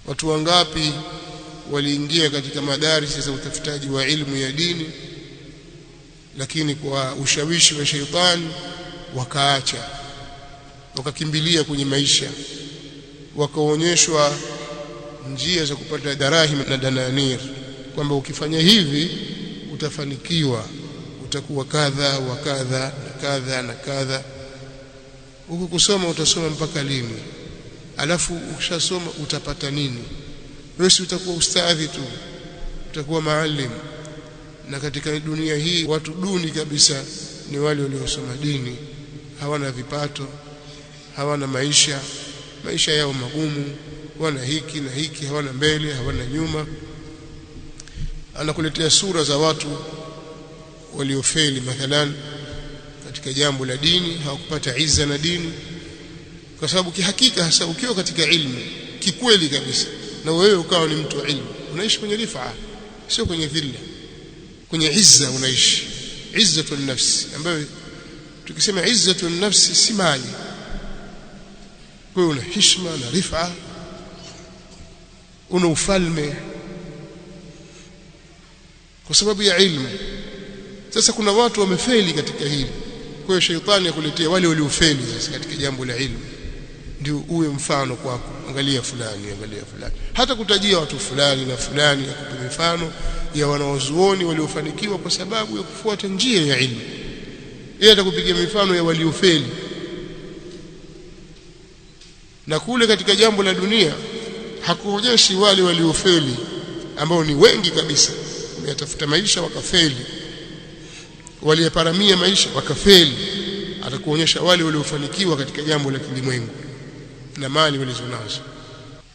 Watu wangapi waliingia katika madarasa za utafutaji wa ilmu ya dini, lakini kwa ushawishi wa sheitani wakaacha, wakakimbilia kwenye maisha, wakaonyeshwa njia za kupata darahim na dananir, kwamba ukifanya hivi utafanikiwa, utakuwa kadha wa kadha na kadha na kadha. Huko kusoma utasoma mpaka lini? Alafu ukishasoma utapata nini? Wewe utakuwa ustadhi tu, utakuwa maalim. Na katika dunia hii watu duni kabisa ni wale waliosoma dini, hawana vipato, hawana maisha yao magumu, wana hiki na hiki, hawana mbele, hawana nyuma. Anakuletea sura za watu waliofeli mathalan katika jambo la dini, hawakupata izza na dini, kwa sababu kihakika hasa ukiwa katika ilmu kikweli kabisa na wewe ukawa ni mtu wa ilmu, unaishi kwenye rifaa, sio kwenye dhilla, kwenye izza unaishi, izzatul nafsi, ambayo tukisema izzatul nafsi si mali. Wewe una heshima na rifaa, una ufalme kwa sababu ya ilmu. Sasa kuna watu wamefeli katika hili, kwa hiyo sheitani akuletea wale waliofeli sasa katika jambo la ilmu, ndio uwe mfano kwako. Angalia fulani, hata kutajia watu fulani na fulani, akupe mifano ya wanawazuoni waliofanikiwa kwa sababu ya kufuata njia ya ilmu. Yeye atakupigia mifano ya waliofeli. Na kule katika jambo la dunia hakuonyeshi wale waliofeli ambao ni wengi kabisa, wametafuta maisha wakafeli, waliyeparamia maisha wakafeli. Atakuonyesha wale waliofanikiwa katika jambo la kilimwengu na mali walizonazo.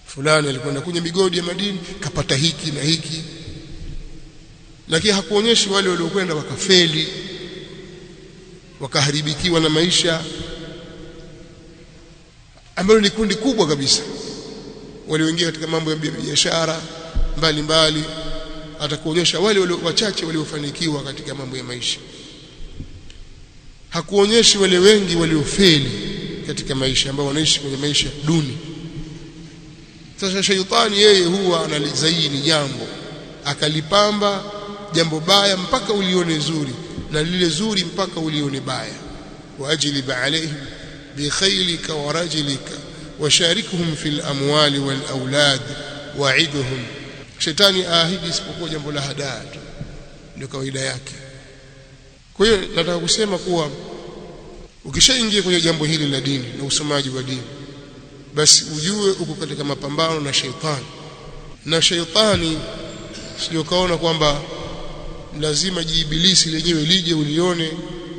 Fulani alikwenda kwenye migodi ya madini kapata hiki na hiki, lakini hakuonyeshi wale waliokwenda wakafeli, wakaharibikiwa na maisha, ambao ni kundi kubwa kabisa, walioingia katika mambo ya biashara mbalimbali. Atakuonyesha wale wachache waliofanikiwa katika mambo ya maisha, hakuonyeshi wale wengi waliofeli katika maisha, ambao wanaishi kwenye maisha duni. Sasa shaitani yeye huwa analizaini jambo, akalipamba jambo baya mpaka ulione zuri, na lile zuri mpaka ulione baya. waajlib alaihim bikhaylika wa rajlika washarikuhum fil amwali wal aulad wa'idhum. Shetani ahidi isipokuwa jambo la hadaa tu, ndio kawaida yake. Kwa hiyo nataka kusema kuwa ukishaingia kwenye jambo hili la dini na usomaji wa dini, basi ujue uko katika mapambano na sheitani. Na sheitani sio kaona kwamba lazima jiibilisi lenyewe lije ulione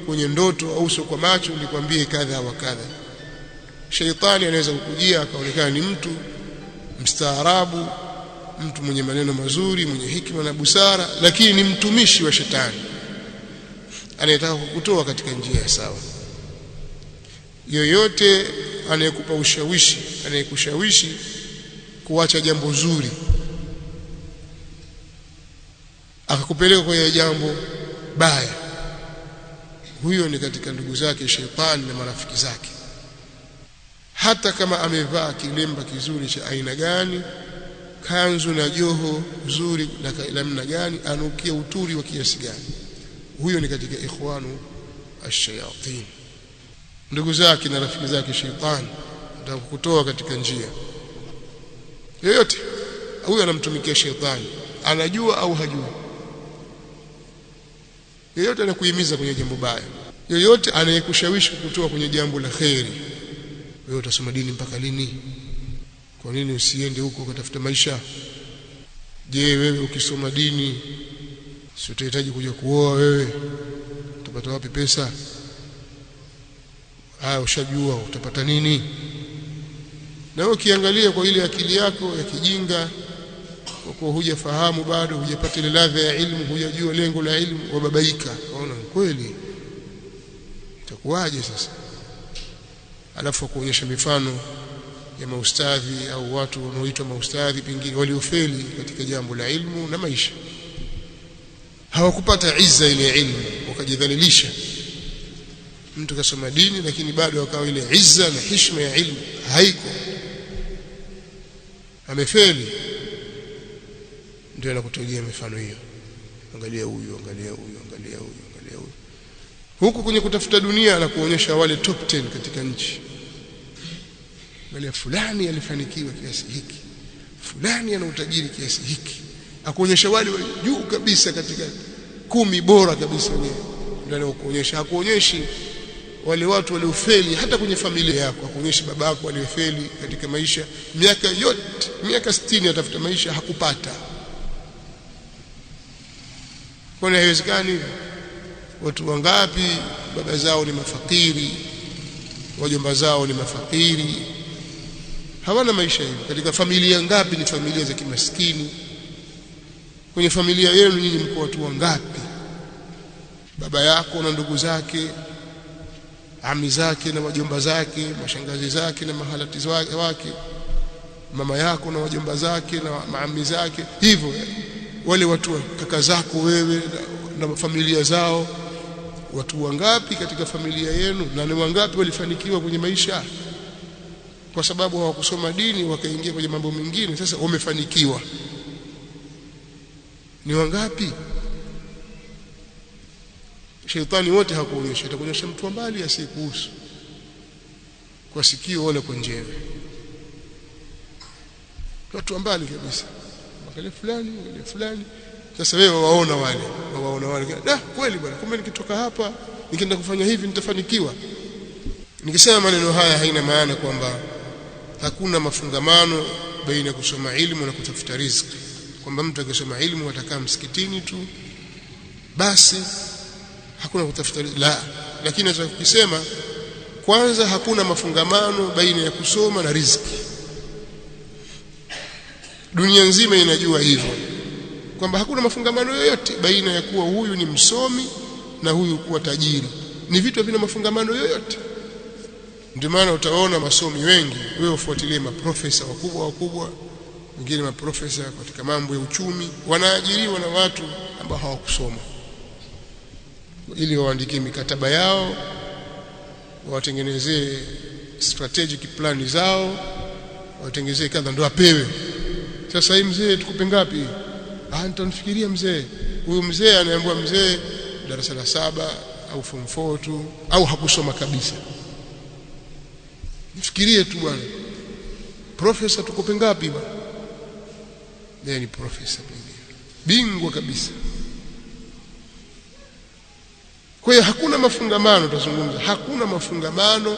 kwenye ndoto au sio kwa macho ulikwambie kadha wa kadha. Sheitani anaweza kukujia akaonekana ni mtu mstaarabu, mtu mwenye maneno mazuri, mwenye hikima na busara, lakini ni mtumishi wa shetani anayetaka kukutoa katika njia ya sawa. Yoyote anayekupa ushawishi, anayekushawishi kuacha jambo zuri akakupeleka kwenye jambo baya, huyo ni katika ndugu zake shetani na marafiki zake. Hata kama amevaa kilemba kizuri cha aina gani, kanzu na joho zuri na namna gani, anukia uturi wa kiasi gani, huyo ni katika ikhwanu ash-shayatin, ndugu zake na rafiki zake shetani, atakutoa katika njia yoyote. Huyo anamtumikia shetani, anajua au hajui. Yoyote anakuhimiza kwenye jambo baya, yoyote anayekushawishi kutoa kwenye jambo la khairi. Wewe utasoma dini mpaka lini? Kwa nini usiende huko ukatafuta maisha? Je, wewe ukisoma dini si utahitaji kuja kuoa? Wewe utapata wapi pesa? Ushajua utapata nini? Na wewe ukiangalia kwa ile akili yako ya kijinga, kwa kuwa hujafahamu bado, hujapata ile ladha ya ilmu, hujajua lengo la ilmu, wababaika. Unaona kweli itakuwaje sasa? Alafu kuonyesha mifano ya maustadhi au watu wanaoitwa maustadhi pengine waliofeli katika jambo la ilmu na maisha, hawakupata izza ile ilmu, wakajidhalilisha. Mtu kasoma dini lakini bado akawa ile izza na heshima ya ilmu haiko, amefeli, ndio anakutojea mifano hiyo. Angalia huyu, angalia huyu, angalia huyu, angalia huyu. Huku kwenye kutafuta dunia anakuonyesha wale top 10 katika nchi. Angalia fulani alifanikiwa kiasi hiki, fulani ana utajiri kiasi hiki. Akuonyesha wale juu kabisa katika 10 bora kabisa, ndio anakuonyesha. Hakuonyeshi wale watu waliofeli hata kwenye familia yako. Akuonyeshi babako aliyefeli katika maisha, miaka yote, miaka 60 atafuta maisha hakupata. Kwa nini haiwezekani? Watu wangapi baba zao ni mafakiri, wajomba zao ni mafakiri, hawana maisha hivi. Katika familia ngapi ni familia za kimaskini? Kwenye familia yenu nyinyi mko watu wangapi? Baba yako na ndugu zake, ami zake na wajomba zake, mashangazi zake na mahalati wake, mama yako na wajomba zake na maami zake, hivyo wale watu kaka zako wewe na familia zao. Watu wangapi katika familia yenu, na ni wangapi walifanikiwa kwenye maisha kwa sababu hawakusoma dini wakaingia kwenye mambo mengine, sasa wamefanikiwa? Ni wangapi? Shetani wote hakuonyesha, atakuonyesha mtu mbali asiyekuhusu, kwa sikio wala kwa njeve, watu mbali kabisa. Angalia fulani, angalia fulani. Sasa wewe waona wale, kweli bwana, kumbe nikitoka hapa nikienda kufanya hivi nitafanikiwa. Nikisema maneno haya haina maana kwamba hakuna mafungamano baina ya kusoma ilmu na kutafuta riziki, kwamba mtu akisoma ilmu atakaa msikitini tu basi hakuna kutafuta riziki, la. Lakini nataka kusema kwanza, hakuna mafungamano baina ya kusoma na riziki. Dunia nzima inajua hivyo, kwamba hakuna mafungamano yoyote baina ya kuwa huyu ni msomi na huyu kuwa tajiri. Ni vitu vina mafungamano yoyote. Ndio maana utaona masomi wengi, wewe ufuatilie maprofesa wakubwa, wengine maprofesa katika mambo ya uchumi, wanaajiriwa na watu ambao hawakusoma, ili waandikie mikataba yao, watengenezee strategic plan zao, watengenezee kadha, ndio apewe. Sasa hii mzee tukupe ngapi? Nitanifikiria mzee. Huyu mzee anaambiwa mzee darasa la 7 au form 4 tu, au hakusoma kabisa. Nifikirie tu bwana. Profesa tukupe ngapi bwana? Yeye ni profesa bingwa kabisa. Kwa hiyo hakuna mafungamano, tutazungumza, hakuna mafungamano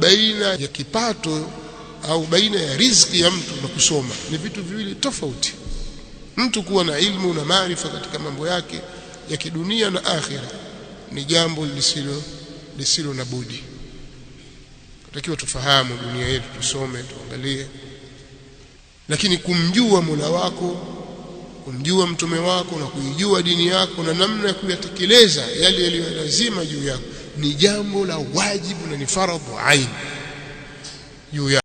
baina ya kipato au baina ya riziki ya mtu na kusoma. Ni vitu viwili tofauti. Mtu kuwa na ilmu na maarifa katika mambo yake ya kidunia na akhira ni jambo lisilo na budi. Tunatakiwa tufahamu dunia yetu, tusome, tuangalie. Lakini kumjua Mola wako, kumjua mtume wako na kuijua dini yako na namna ya kuyatekeleza yale yaliyo lazima juu yako ni jambo la wajibu na ni faradhu ain juu yako.